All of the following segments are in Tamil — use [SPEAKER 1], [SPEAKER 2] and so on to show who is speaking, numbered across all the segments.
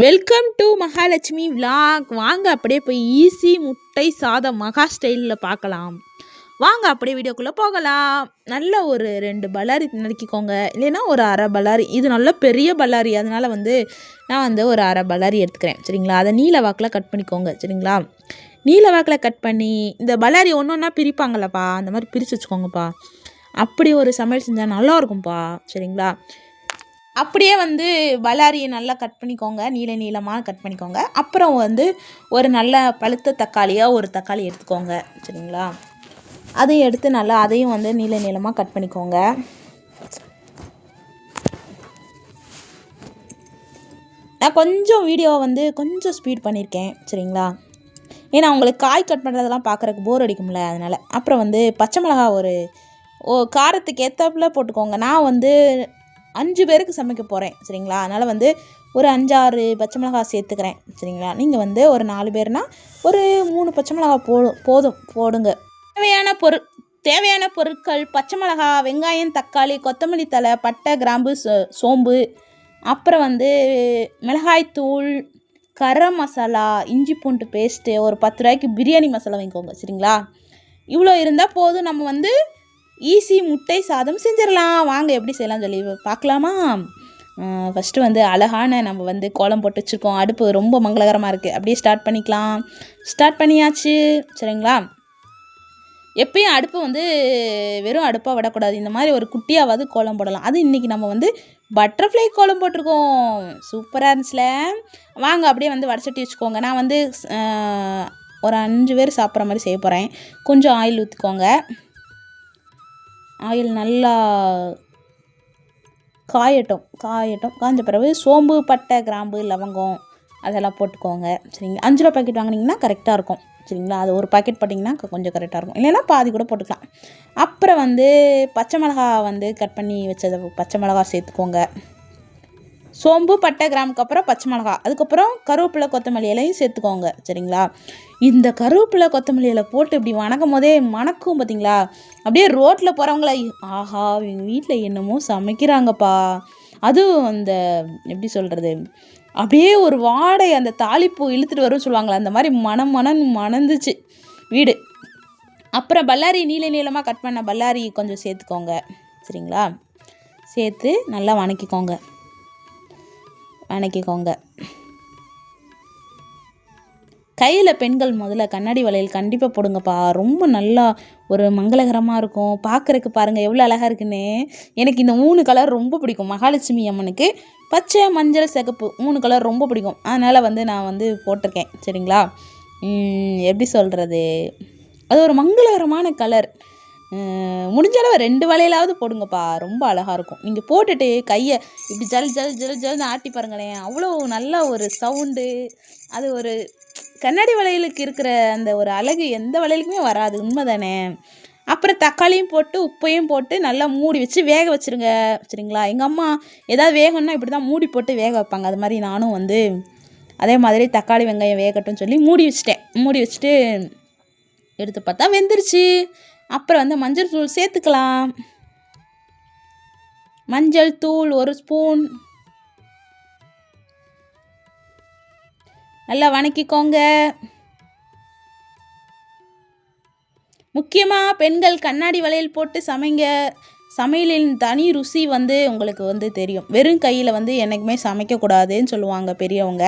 [SPEAKER 1] Welcome to Mahalakshmi vlog. வாங்க அப்படியே போய் ஈஸி முட்டை சாதம் மகா ஸ்டைலில் பார்க்கலாம். வாங்க அப்படியே வீடியோக்குள்ளே போகலாம். நல்ல ஒரு 2 பல்லாரி நறுக்கிக்கோங்க, இல்லைன்னா ஒரு அரை பல்லாரி. இது நல்ல பெரிய பல்லாரி, அதனால் நான் ஒரு அரை பல்லாரி எடுத்துக்கிறேன். சரிங்களா? அதை நீல வாக்கில் கட் பண்ணிக்கோங்க. சரிங்களா? நீல வாக்கில் கட் பண்ணி இந்த பல்லாரி ஒன்று ஒன்றா பிரிப்பாங்களப்பா, அந்த மாதிரி பிரித்து வச்சுக்கோங்கப்பா. அப்படி ஒரு சமையல் செஞ்சால் நல்லாயிருக்கும்ப்பா. சரிங்களா? அப்படியே பல்லாரியை நல்லா கட் பண்ணிக்கோங்க, நீளமாக கட் பண்ணிக்கோங்க. அப்புறம் ஒரு நல்ல பழுத்த தக்காளியாக ஒரு தக்காளி எடுத்துக்கோங்க. சரிங்களா? அதையும் எடுத்து நல்லா அதையும் நீளமாக கட் பண்ணிக்கோங்க. நான் கொஞ்சம் வீடியோவை கொஞ்சம் ஸ்பீட் பண்ணியிருக்கேன். சரிங்களா? ஏன்னா உங்களுக்கு காய் கட் பண்ணுறதெல்லாம் பார்க்குறக்கு போர் அடிக்கும்ல, அதனால். அப்புறம் பச்சை மிளகா ஒரு காரத்துக்கு ஏற்றாப்புல போட்டுக்கோங்க. நான் 5 பேருக்கு சமைக்க போகிறேன். சரிங்களா? அதனால் ஒரு 5-6 பச்சை மிளகா சேர்த்துக்கிறேன். சரிங்களா? நீங்கள் ஒரு 4 பேர்னால் ஒரு 3 பச்சை மிளகா போடுங்க. தேவையான பொருட்கள்: பச்சை மிளகா, வெங்காயம், தக்காளி, கொத்தமல்லி தழை, பட்டை, கிராம்பு, சோம்பு, அப்புறம் மிளகாய்த்தூள், கரம் மசாலா, இஞ்சி பூண்டு பேஸ்ட்டு, ஒரு 10 ரூபாய்க்கு பிரியாணி மசாலா வாங்கிக்கோங்க. சரிங்களா? இவ்வளோ இருந்தால் போதும். நம்ம ஈஸி முட்டை சாதம் செஞ்சிடலாம். வாங்க எப்படி செய்யலாம்னு சொல்லி பார்க்கலாமா? ஃபஸ்ட்டு அழகான நம்ம கோலம் போட்டு வச்சுருக்கோம். அடுப்பு ரொம்ப மங்களகரமாக இருக்குது. அப்படியே ஸ்டார்ட் பண்ணிக்கலாம். ஸ்டார்ட் பண்ணியாச்சு. சரிங்களா? எப்பயும் அடுப்பு வெறும் அடுப்பாக விடக்கூடாது. இந்த மாதிரி ஒரு குட்டியாவது கோலம் போடலாம். அது இன்றைக்கி நம்ம பட்டர்ஃப்ளை கோலம் போட்டிருக்கோம். சூப்பராக இருந்துச்சுல? வாங்க அப்படியே வடச்சட்டி வச்சுக்கோங்க. நான் ஒரு 5 பேர் சாப்பிட்ற மாதிரி செய்ய போகிறேன். கொஞ்சம் ஆயில் ஊற்றிக்கோங்க. ஆயில் நல்லா காயட்டும். காய்ஞ்ச பிறகு சோம்பு, பட்டை, கிராம்பு, லவங்கம் அதெல்லாம் போட்டுக்கோங்க. சரிங்களா? 5 ரூபா பாக்கெட் வாங்கினீங்கன்னா கரெக்டாக இருக்கும். சரிங்களா? அது ஒரு பாக்கெட் போட்டிங்கன்னா கொஞ்சம் கரெக்டாக இருக்கும். இல்லைன்னா பாதி கூட போட்டுக்கலாம். அப்புறம் பச்சை மிளகா கட் பண்ணி வச்சதை பச்சை மிளகா சேர்த்துக்கோங்க. சோம்பு, பட்டை, கிராமுக்கு அப்புறம் பச்சை மிளகா, அதுக்கப்புறம் கருவேப்பிலை, கொத்தமல்லி இலையும் சேர்த்துக்கோங்க. சரிங்களா? இந்த கருவேப்பிலை, கொத்தமல்லி இலை போட்டு இப்படி வணக்கும் போதே மணக்கும் பார்த்தீங்களா? அப்படியே ரோட்டில் போகிறவங்கள, ஆஹா எங்கள் வீட்டில் என்னமோ சமைக்கிறாங்கப்பா. அதுவும் எப்படி சொல்கிறது, அப்படியே ஒரு வாடை, அந்த தாளிப்பூ இழுத்துட்டு வரும்னு சொல்லுவாங்களா, அந்த மாதிரி மணந்துச்சு வீடு. அப்புறம் பல்லாரி நீளமாக கட் பண்ண பல்லாரி கொஞ்சம் சேர்த்துக்கோங்க. சரிங்களா? சேர்த்து நல்லா வணக்கிக்கோங்க. கையில் பெண்கள் முதல்ல கண்ணாடி வளையல் கண்டிப்பாக போடுங்கப்பா. ரொம்ப நல்லா ஒரு மங்களகரமாக இருக்கும். பார்க்குறக்கு பாருங்கள் எவ்வளோ அழகாக இருக்குன்னு. எனக்கு இந்த 3 கலர் ரொம்ப பிடிக்கும். மகாலட்சுமி அம்மனுக்கு பச்சை, மஞ்சள், சிகப்பு 3 கலர் ரொம்ப பிடிக்கும். அதனால் நான் போட்டிருக்கேன். சரிங்களா? எப்படி சொல்கிறது, அது ஒரு மங்களகரமான கலர். முடிஞ்சளவு 2 வளையலாவது போடுங்கப்பா. ரொம்ப அழகாக இருக்கும். நீங்கள் போட்டுட்டு கையை இப்படி ஜல்னு ஆட்டி பாருங்களேன், அவ்வளோ நல்ல ஒரு சவுண்டு. அது ஒரு கண்ணாடி வளையலுக்கு இருக்கிற அந்த ஒரு அழகு எந்த வளையலுக்குமே வராது. உண்மை தானே? அப்புறம் தக்காளியும் போட்டு உப்பையும் போட்டு நல்லா மூடி வச்சு வேக வச்சுருங்க. சரிங்களா? எங்கள் அம்மா ஏதாவது வேகணும்னா இப்படி தான் மூடி போட்டு வேக வைப்பாங்க. அது மாதிரி நானும் அதே மாதிரி தக்காளி வெங்காயம் வேகட்டும்னு சொல்லி மூடி வச்சுட்டு எடுத்து பார்த்தா வெந்துருச்சு. அப்புறம் மஞ்சள் தூள் சேர்த்துக்கலாம். மஞ்சள் தூள் 1 ஸ்பூன். நல்லா வணக்கிக்கோங்க. முக்கியமாக பெண்கள் கண்ணாடி வளையல் போட்டு சமைங்க. சமையலின் தனி ருசி உங்களுக்கு தெரியும். வெறும் கையில் என்றைக்குமே சமைக்கக்கூடாதுன்னு சொல்லுவாங்க பெரியவங்க.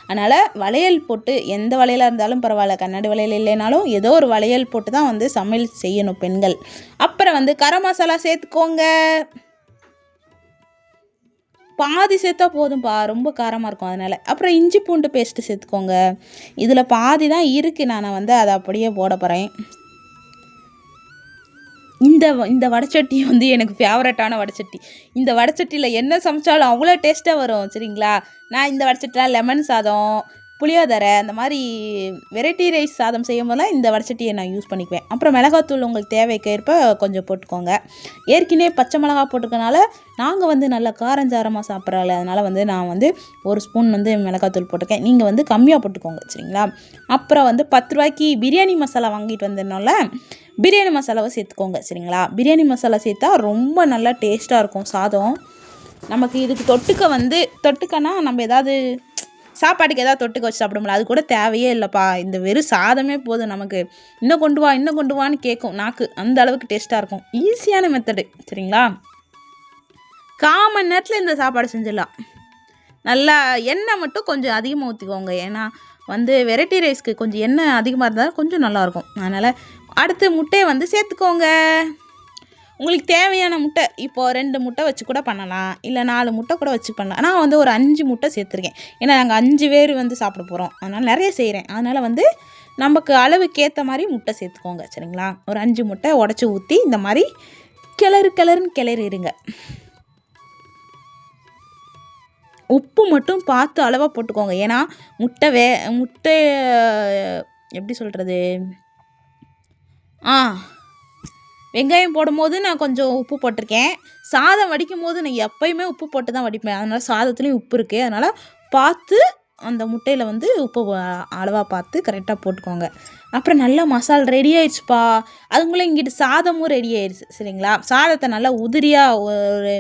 [SPEAKER 1] அதனால் வளையல் போட்டு, எந்த வளையலாக இருந்தாலும் பரவாயில்ல, கண்ணாடி வளையல் இல்லைனாலும் ஏதோ ஒரு வளையல் போட்டு தான் சமையல் செய்யணும் பெண்கள். அப்புறம் கரம் மசாலா சேர்த்துக்கோங்க. பாதி சேர்த்தா போதும்ப்பா, ரொம்ப காரமாக இருக்கும் அதனால். அப்புறம் இஞ்சி பூண்டு பேஸ்ட்டு சேர்த்துக்கோங்க. இதில் பாதி தான் இருக்குது. நான் அதை அப்படியே போட போகிறேன். இந்த வடைச்சட்டி எனக்கு ஃபேவரட்டான வடைச்சட்டி. இந்த வடைச்சட்டியில் என்ன சமைச்சாலும் அவ்வளோ டேஸ்ட்டாக வரும். சரிங்களா? நான் இந்த வடைச்சட்டியில் லெமன் சாதம், புளியோதரை, அந்த மாதிரி வெரைட்டி ரைஸ் சாதம் செய்யும் போதெல்லாம் இந்த வடைச்சட்டியை நான் யூஸ் பண்ணிக்குவேன். அப்புறம் மிளகாத்தூள் உங்களுக்கு தேவைக்கேற்ப கொஞ்சம் போட்டுக்கோங்க. ஏற்கனவே பச்சை மிளகா போட்டுக்கனால நாங்கள் நல்லா காரஞ்சாரமாக சாப்பிட்றாள். அதனால் நான் 1 ஸ்பூன் மிளகாத்தூள் போட்டிருக்கேன். நீங்கள் கம்மியாக போட்டுக்கோங்க. சரிங்களா? அப்புறம் 10 ரூபாய்க்கு பிரியாணி மசாலா வாங்கிட்டு வந்ததுனால பிரியாணி மசாலாவை சேர்த்துக்கோங்க. சரிங்களா? பிரியாணி மசாலா சேர்த்தா ரொம்ப நல்லா டேஸ்ட்டாக இருக்கும் சாதம். நமக்கு இதுக்கு தொட்டுக்கன்னா நம்ம ஏதாவது சாப்பாட்டுக்கு ஏதாவது தொட்டுக்க வச்சு சாப்பிடும்ல, அது கூட தேவையே இல்லைப்பா, இந்த வெறும் சாதமே போதும் நமக்கு. இன்னும் கொண்டு வான்னு கேட்கும் நாக்கு, அந்த அளவுக்கு டேஸ்ட்டாக இருக்கும். ஈஸியான மெத்தடு சரிங்களா. 1/4 மணி நேரத்தில் இந்த சாப்பாடு செஞ்சிடலாம். நல்லா எண்ணெய் மட்டும் கொஞ்சம் அதிகமாக ஊற்றிக்கோங்க, ஏன்னா வந்து வெரைட்டி ரைஸ்க்கு கொஞ்சம் எண்ணெய் அதிகமாக இருந்தால் கொஞ்சம் நல்லாயிருக்கும். அதனால் அடுத்து முட்டையை வந்து சேர்த்துக்கோங்க. உங்களுக்கு தேவையான முட்டை, இப்போது 2 முட்டை வச்சு கூட பண்ணலாம், இல்லை 4 முட்டை கூட வச்சு பண்ணலாம். நான் வந்து ஒரு 5 முட்டை சேர்த்துருக்கேன், ஏன்னா நாங்கள் 5 பேர் வந்து சாப்பிட போகிறோம், அதனால் நிறைய செய்கிறேன். அதனால் வந்து நமக்கு அளவுக்கு ஏற்ற மாதிரி முட்டை சேர்த்துக்கோங்க சரிங்களா. ஒரு 5 முட்டை உடச்சி ஊற்றி இந்த மாதிரி கிளறுன்னு கிளறிடுங்க. உப்பு மட்டும் பார்த்து அளவாக போட்டுக்கோங்க, ஏன்னா முட்டை எப்படி சொல்கிறது, வெங்காயம் போடும்போது நான் கொஞ்சம் உப்பு போட்டிருக்கேன். சாதம் வடிக்கும் போது நான் எப்போயுமே உப்பு போட்டு தான் வடிப்பேன், அதனால் சாதத்துலேயும் உப்பு இருக்குது. அதனால் பார்த்து அந்த முட்டையில் வந்து உப்பு அளவாக பார்த்து கரெக்டாக போட்டுக்கோங்க. அப்புறம் நல்லா மசாலா ரெடி ஆயிடுச்சுப்பா. அதுக்குள்ளே இங்கிட்டு சாதமும் ரெடி ஆயிடுச்சு சரிங்களா. சாதத்தை நல்லா உதிரியாக ஒரு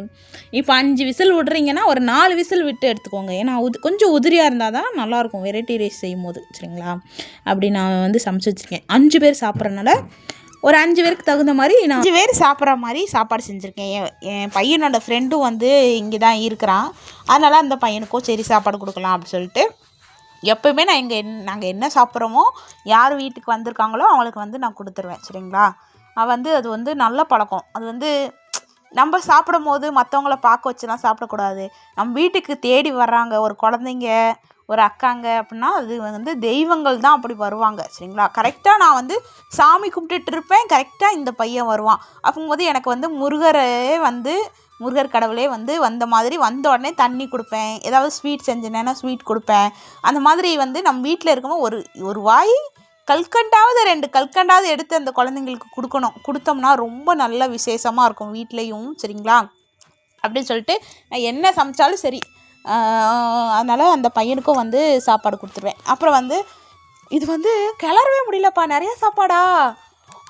[SPEAKER 1] இப்போ 5 விசில் விட்றீங்கன்னா ஒரு 4 விசில் விட்டு எடுத்துக்கோங்க, ஏன்னா கொஞ்சம் உதிரியாக இருந்தால் தான் நல்லாயிருக்கும் வெரைட்டி ரைஸ் செய்யும் போது சரிங்களா. அப்படி நான் வந்து சமைச்சு வச்சுருக்கேன். 5 பேர் சாப்பிட்றதுனால ஒரு 5 பேருக்கு தகுந்த மாதிரி நான் 5 பேர் சாப்பிட்ற மாதிரி சாப்பாடு செஞ்சுருக்கேன். என் பையனோட ஃப்ரெண்டும் வந்து இங்கே தான் இருக்கிறான், அதனால் அந்த பையனுக்கும் சரி சாப்பாடு கொடுக்கலாம் அப்படின்னு சொல்லிட்டு எப்போயுமே நாங்கள் என்ன சாப்பிட்றோமோ யார் வீட்டுக்கு வந்திருக்காங்களோ அவங்களுக்கு வந்து நான் கொடுத்துருவேன் சரிங்களா. அது வந்து நல்ல பழக்கம். அது வந்து நம்ம சாப்பிடும் போது மற்றவங்கள பார்க்க வச்சுலாம் சாப்பிடக்கூடாது. நம்ம வீட்டுக்கு தேடி வர்றாங்க ஒரு குழந்தைங்க, ஒரு அக்காங்க அப்படின்னா அது வந்து தெய்வங்கள் தான் அப்படி வருவாங்க சரிங்களா. கரெக்டாக நான் வந்து சாமி கும்பிட்டுட்டு இருப்பேன், கரெக்டாக இந்த பையன் வருவான். அப்படிங்கும்போது எனக்கு வந்து முருகர் கடவுளே வந்து வந்த மாதிரி, வந்த உடனே தண்ணி கொடுப்பேன், ஏதாவது ஸ்வீட் செஞ்சேன்னா ஸ்வீட் கொடுப்பேன். அந்த மாதிரி வந்து நம்ம வீட்டில் இருக்கும்போது ஒரு வாய் கல்கண்டாவது 2 கல்கண்டாவது எடுத்து அந்த குழந்தைங்களுக்கு கொடுத்தோம்னா ரொம்ப நல்ல விசேஷமாக இருக்கும் வீட்லேயும் சரிங்களா. அப்படின்னு சொல்லிட்டு நான் என்ன சமைச்சாலும் சரி, அதனால் அந்த பையனுக்கும் வந்து சாப்பாடு கொடுத்துருவேன். அப்புறம் வந்து இது வந்து கிளறவே முடியலப்பா, நிறைய சாப்பாடா.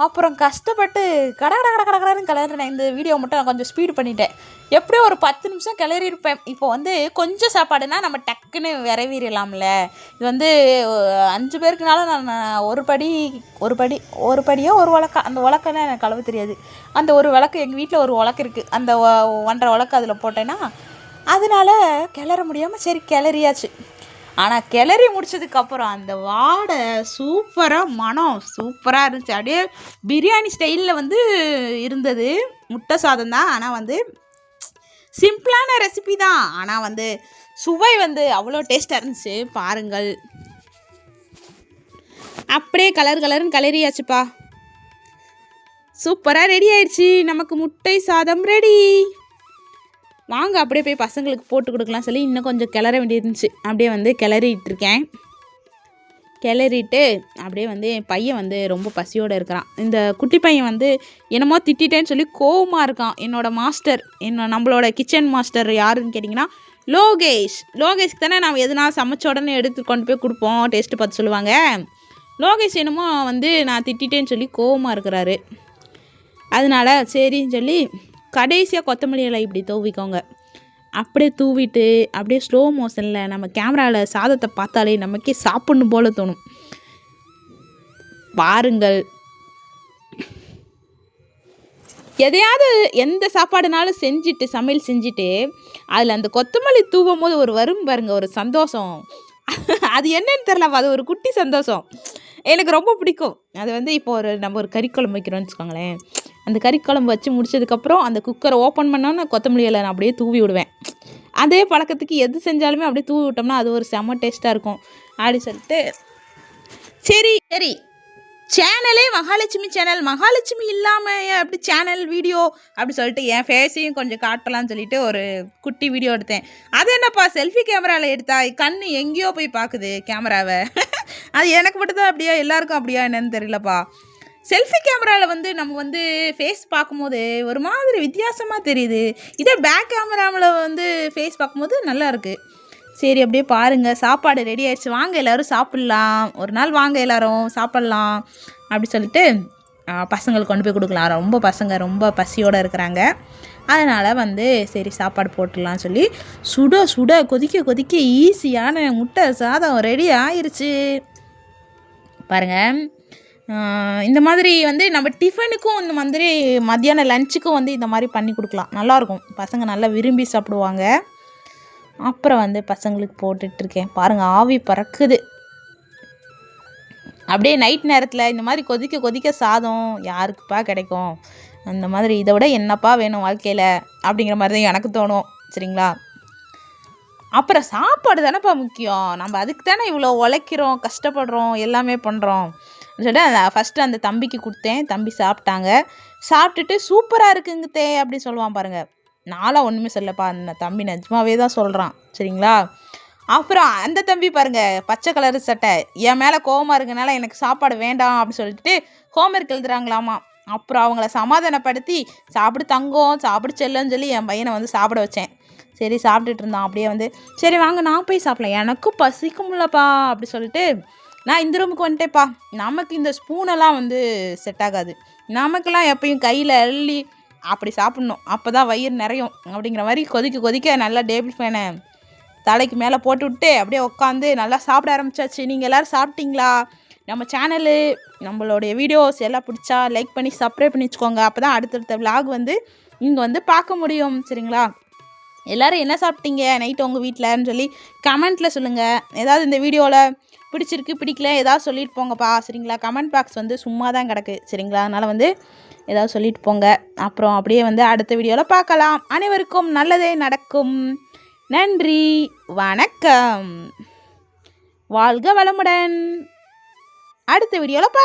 [SPEAKER 1] அப்புறம் கஷ்டப்பட்டு கடன்னு கிளறினேன். இந்த வீடியோ மட்டும் நான் கொஞ்சம் ஸ்பீடு பண்ணிட்டேன். எப்படியோ ஒரு 10 நிமிஷம் கிளறியிருப்பேன். இப்போ வந்து கொஞ்சம் சாப்பாடுனா நம்ம டக்குன்னு விரைவிடலாம்ல. இது வந்து 5 பேருக்குனாலும் நான் ஒரு படியோ ஒரு உலக்கா, அந்த உலக்கன்னா எனக்கு அளவு தெரியாது, அந்த ஒரு விளக்கு எங்கள் வீட்டில் ஒரு உலக்கு இருக்குது, அந்த 1.5 உலக்கு அதில் போட்டேன்னா அதனால் கிளற முடியாமல் சரி கிளறியாச்சு. ஆனால் கிளறி முடிச்சதுக்கப்புறம் அந்த வாடை மனம் சூப்பராக இருந்துச்சு. அப்படியே பிரியாணி ஸ்டைலில் வந்து இருந்தது. முட்டை சாதம் தான், ஆனால் வந்து சிம்பிளான ரெசிபி தான், ஆனால் வந்து சுவை வந்து அவ்வளோ டேஸ்ட்டாக இருந்துச்சு. பாருங்கள், அப்படியே கலருன்னு கிளறியாச்சுப்பா. சூப்பராக ரெடி ஆயிடுச்சு, நமக்கு முட்டை சாதம் ரெடி. வாங்க அப்படியே போய் பசங்களுக்கு போட்டு கொடுக்கலாம் சொல்லி இன்னும் கொஞ்சம் கிளற வேண்டியிருந்துச்சு. அப்படியே வந்து கிளறிட்டு அப்படியே வந்து என் பையன் வந்து ரொம்ப பசியோடு இருக்கிறான். இந்த குட்டி பையன் வந்து என்னமோ திட்டேன்னு சொல்லி கோவமாக இருக்கான். நம்மளோட கிச்சன் மாஸ்டர் யாருன்னு கேட்டிங்கன்னா லோகேஷ்க்கு தானே நாம் எதுனா சமைச்ச உடனே எடுத்து கொண்டு போய் கொடுப்போம், டேஸ்ட்டு பார்த்து சொல்லுவாங்க. லோகேஷ் என்னமோ வந்து நான் திட்டேன்னு சொல்லி கோவமாக இருக்கிறாரு. அதனால சரின்னு சொல்லி கடைசியாக கொத்தமல்லி இலை இப்படி தூவிக்கோங்க. அப்படியே தூவிட்டு அப்படியே ஸ்லோ மோஷனில் நம்ம கேமராவில் சாதத்தை பார்த்தாலே நமக்கே சாப்பிடணும் போல தோணும். பாருங்கள், எதையாவது எந்த சாப்பாடுனாலும் சமையல் செஞ்சுட்டு அதில் அந்த கொத்தமல்லி தூவும் போது வரும் பாருங்க ஒரு சந்தோஷம். அது என்னன்னு தெரியலப்பா, அது ஒரு குட்டி சந்தோஷம், எனக்கு ரொம்ப பிடிக்கும். அது வந்து இப்போ நம்ம ஒரு கறிக்குழம்பு வைக்கிறோன்னு வச்சுக்கோங்களேன், அந்த கறிக்குழம்பு வச்சு முடிச்சதுக்கப்புறம் அந்த குக்கரை ஓப்பன் பண்ணோன்னா கொத்தமல்லி இலை நான் அப்படியே தூவி விடுவேன். அதே பழக்கத்துக்கு எது செஞ்சாலுமே அப்படியே தூவி விட்டோம்னா அது ஒரு செம்ம டேஸ்ட்டாக இருக்கும் அப்படி சொல்லிட்டு சரி சேனலே மகாலட்சுமி சேனல், மகாலட்சுமி இல்லாமல் அப்படி சேனல் வீடியோ அப்படி சொல்லிட்டு என் ஃபேஸையும் கொஞ்சம் காட்டலாம்னு சொல்லிட்டு ஒரு குட்டி வீடியோ எடுத்தேன். அது என்னப்பா செல்ஃபி கேமராவில் எடுத்தா கண் எங்கேயோ போய் பார்க்குது கேமராவை. அது எனக்கு மட்டும்தான் அப்படியா, எல்லாருக்கும் அப்படியா என்னன்னு தெரியலப்பா. செல்ஃபி கேமராவில் வந்து நம்ம வந்து ஃபேஸ் பார்க்கும்போது ஒரு மாதிரி வித்தியாசமாக தெரியுது. இதே பேக் கேமராவில் வந்து ஃபேஸ் பார்க்கும்போது நல்லா இருக்குது. சரி அப்படியே பாருங்கள், சாப்பாடு ரெடி ஆயிடுச்சு, வாங்க எல்லோரும் சாப்பிட்லாம், ஒரு நாள் வாங்க எல்லோரும் சாப்பிட்லாம் அப்படி சொல்லிட்டு பசங்களுக்கு கொண்டு போய் கொடுக்கலாம். பசங்க ரொம்ப பசியோடு இருக்கிறாங்க. அதனால் வந்து சரி சாப்பாடு போட்டுடலான்னு சொல்லி சுட சுட கொதிக்க கொதிக்க ஈஸியான முட்டை சாதம் ரெடி ஆயிடுச்சு பாருங்கள். இந்த மாதிரி வந்து நம்ம டிஃபனுக்கும் இந்த மாதிரி மத்தியானம் லஞ்சுக்கும் வந்து இந்த மாதிரி பண்ணி கொடுக்கலாம், நல்லாயிருக்கும். பசங்க நல்லா விரும்பி சாப்பிடுவாங்க. அப்புறம் வந்து பசங்களுக்கு போட்டுட்ருக்கேன் பாருங்கள், ஆவி பறக்குது. அப்படியே நைட் நேரத்தில் இந்த மாதிரி கொதிக்க கொதிக்க சாதம் யாருக்குப்பா கிடைக்கும்? அந்த மாதிரி இதை விட என்னப்பா வேணும் வாழ்க்கையில் அப்படிங்கிற மாதிரி தான் எனக்கு தோணும். சரிங்களா? அப்புறம் சாப்பாடு தானேப்பா முக்கியம். நம்ம அதுக்கு தானே இவ்வளோ உழைக்கிறோம், கஷ்டப்படுறோம், எல்லாமே பண்ணுறோம் சொல்லிட்டு ஃபஸ்ட்டு அந்த தம்பிக்கு கொடுத்தேன். தம்பி சாப்பிட்டாங்க. சாப்பிட்டுட்டு சூப்பராக இருக்குங்கத்தே அப்படி சொல்லுவான் பாருங்கள். நான்லாம் ஒன்றுமே சொல்லப்பா, அந்த தம்பி நிஜமாவே தான் சொல்கிறான். சரிங்களா? அப்புறம் அந்த தம்பி பாருங்கள், பச்சை கலரு சட்டை, என் மேலே கோவமாக இருக்கனால எனக்கு சாப்பாடு வேண்டாம் அப்படின்னு சொல்லிட்டு ஹோம்ஒர்க் எழுதுறாங்களாமா. அப்புறம் அவங்கள சமாதானப்படுத்தி சாப்பிடு தங்கம், சாப்பிடு செல்லுன்னு சொல்லி என் பையனை வந்து சாப்பிட வச்சேன். சரி சாப்பிட்டுட்டு இருந்தான். அப்படியே வந்து சரி வாங்க நான் போய் சாப்பிடலாம், எனக்கும் பசிக்கும்லப்பா அப்படி சொல்லிட்டு நான் இந்த ரூமுக்கு வந்துட்டேப்பா. நமக்கு இந்த ஸ்பூனெல்லாம் வந்து செட் ஆகாது. நமக்கெல்லாம் எப்பயும் கையில் அள்ளி அப்படி சாப்பிட்ணும், அப்போ தான் வயிறு நிறையும் அப்படிங்கிற மாதிரி கொதிக்க கொதிக்க நல்லா டேபிள் ஃபேனை தலைக்கு மேலே போட்டு விட்டு அப்படியே உட்காந்து நல்லா சாப்பிட ஆரம்பிச்சாச்சு. நீங்கள் எல்லோரும் சாப்பிட்டீங்களா? நம்ம சேனலு நம்மளுடைய வீடியோஸ் எல்லாம் பிடிச்சா லைக் பண்ணி சப்ஸ்கிரைப் பண்ணி வச்சுக்கோங்க. அப்போ தான் அடுத்தடுத்த விலாக் வந்து இங்கே வந்து பார்க்க முடியும். சரிங்களா? எல்லோரும் என்ன சாப்பிட்டீங்க நைட்டு உங்கள் வீட்டில்னு சொல்லி கமெண்ட்டில் சொல்லுங்கள். ஏதாவது இந்த வீடியோவில் பிடிச்சிருக்கு பிடிக்கல ஏதாவது சொல்லிட்டு போங்கப்பா. சரிங்களா? கமெண்ட் பாக்ஸ் வந்து சும்மா தான் கிடக்கு. சரிங்களா? அதனால் வந்து ஏதாவது சொல்லிட்டு போங்க. அப்புறம் அப்படியே வந்து அடுத்த வீடியோவில் பார்க்கலாம். அனைவருக்கும் நல்லதே நடக்கும். நன்றி, வணக்கம், வாழ்க வளமுடன். அடுத்த வீடியோவில் பார்க்கலாம்.